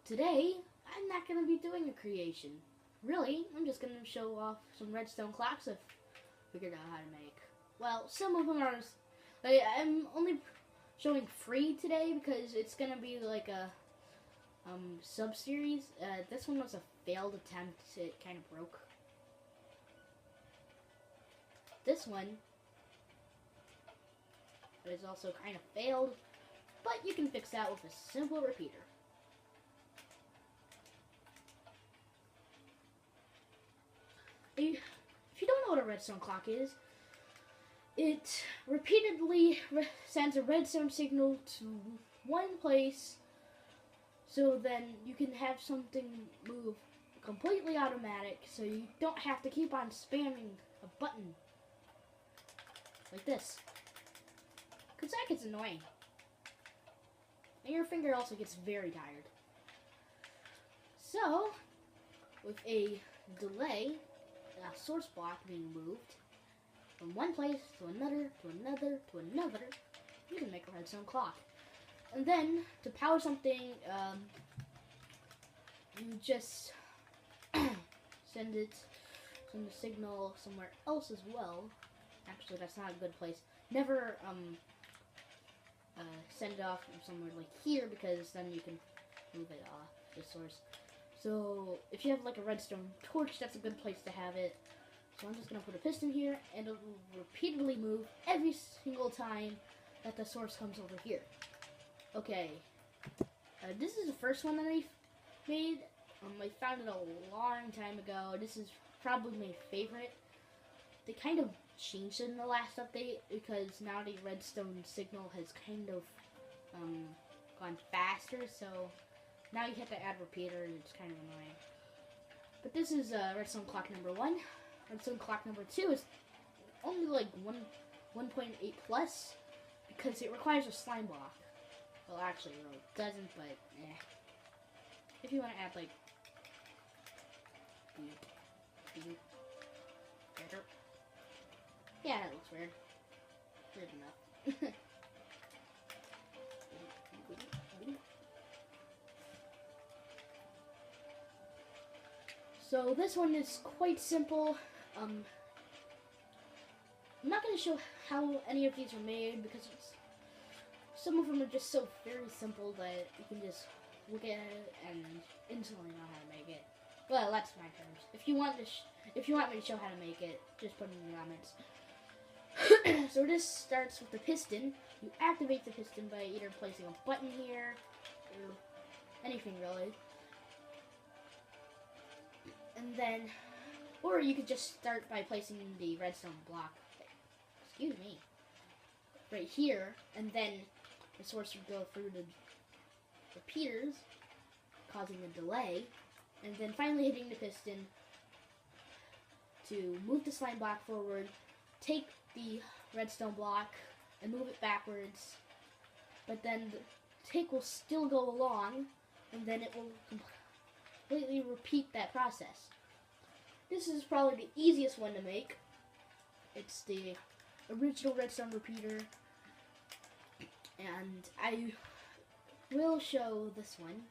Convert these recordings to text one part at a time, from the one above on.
Today, I'm not going to be doing a creation. Really, I'm just going to show off some redstone clocks I've figured out how to make. Well, some of them are... I'm only showing free today because it's going to be like a sub-series. This one was a failed attempt. It kind of broke. This one is also kind of failed, but you can fix that with a simple repeater. If you don't know what a redstone clock is, it repeatedly sends a redstone signal to one place, so then you can have something move completely automatic, so you don't have to keep on spamming a button like this, because that gets annoying. And your finger also gets very tired. So, with a delay, a source block being moved from one place to another, to another, to another, you can make a redstone clock. And then, to power something, you just send the signal somewhere else as well. Actually, that's not a good place. Never send it off from somewhere like here, because then you can move it off the source. So if you have like a redstone torch, that's a good place to have it. So I'm just going to put a piston here, and it will repeatedly move every single time that the source comes over here. Okay, this is the first one that I made. I found it a long time ago. This is probably my favorite. They kind of changed it in the last update, because now the redstone signal has kind of gone faster, so now you have to add repeater, and it's kind of annoying. But this is redstone clock number 1. Redstone clock number 2 is only like 1.8 plus, because it requires a slime block. Well, actually, it really doesn't, but eh. If you want to add like yeah, that looks weird. Weird enough. So this one is quite simple. I'm not going to show how any of these are made, because some of them are just so very simple that you can just look at it and instantly know how to make it. Well, that's my terms. If you want me to show how to make it, just put it in the comments. So this starts with the piston. You activate the piston by either placing a button here, or anything really. And then, or you could just start by placing the redstone block, excuse me, right here, and then the source would go through the repeaters, causing a delay, and then finally hitting the piston to move the slime block forward, take the redstone block and move it backwards, but then the tick will still go along, and then it will completely repeat that process. This is probably the easiest one to make. It's the original redstone repeater, and I will show this one.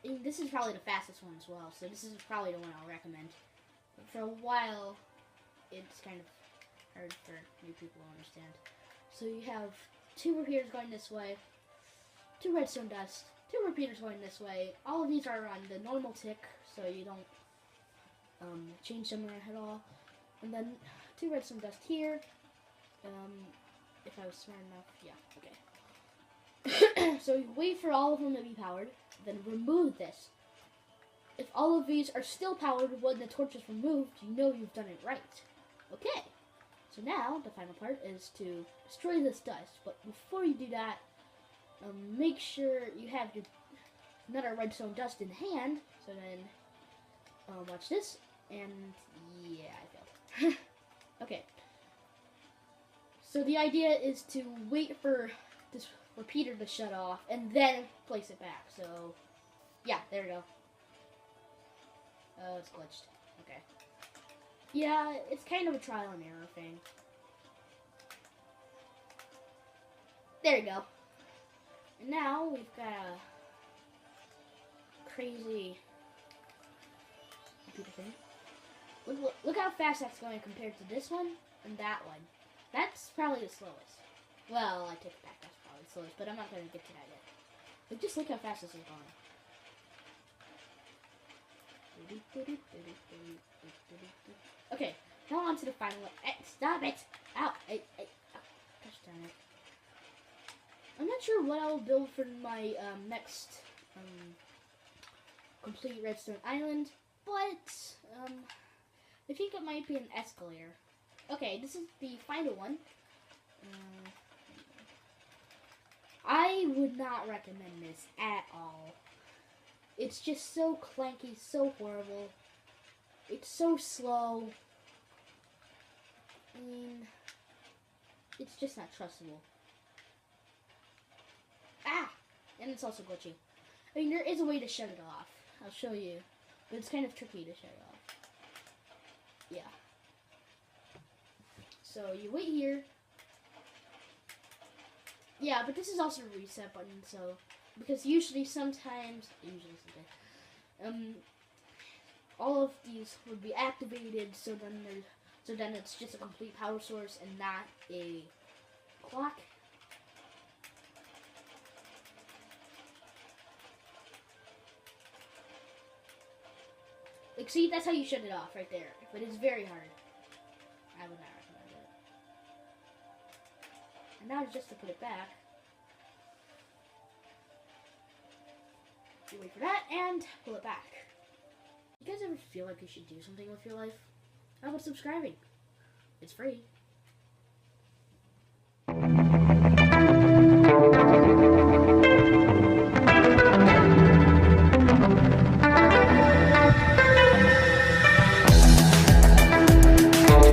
And this is probably the fastest one as well, so this is probably the one I'll recommend. But for a while, it's kind of hard for new people to understand. So you have 2 repeaters going this way, 2 redstone dust, 2 repeaters going this way. All of these are on the normal tick, so you don't change them at all. And then 2 redstone dust here. If I was smart enough, yeah, okay. So you wait for all of them to be powered, then remove this. If all of these are still powered when the torch is removed, you know you've done it right. Okay, so now the final part is to destroy this dust. But before you do that, make sure you have your another redstone dust in hand. So then, watch this, and yeah, I failed. Okay. So the idea is to wait for this repeater to shut off, and then place it back. So, yeah, there we go. Oh, it's glitched. Okay. Yeah, it's kind of a trial and error thing. There you go. And now we've got crazy computer thing. Look how fast that's going compared to this one and that one. That's probably the slowest. Well, I take it back. That's probably the slowest, but I'm not going to get to that yet. But just look how fast this is going. Okay, now on to the final one. Stop it! Ow! Gosh darn it. I'm not sure what I'll build for my next complete Redstone Island, but I think it might be an escalator. Okay, this is the final one. I would not recommend this at all. It's just so clanky, so horrible. It's so slow. I mean, it's just not trustable. Ah! And it's also glitchy. I mean, there is a way to shut it off. I'll show you. But it's kind of tricky to shut it off. Yeah. So, you wait here. Yeah, but this is also a reset button, so... Because sometimes, all of these would be activated, so then it's just a complete power source and not a clock. Like, see, that's how you shut it off right there. But it's very hard. I would not recommend it. And now just to put it back. You wait for that and pull it back. You guys ever feel like you should do something with your life? How about subscribing? It's free.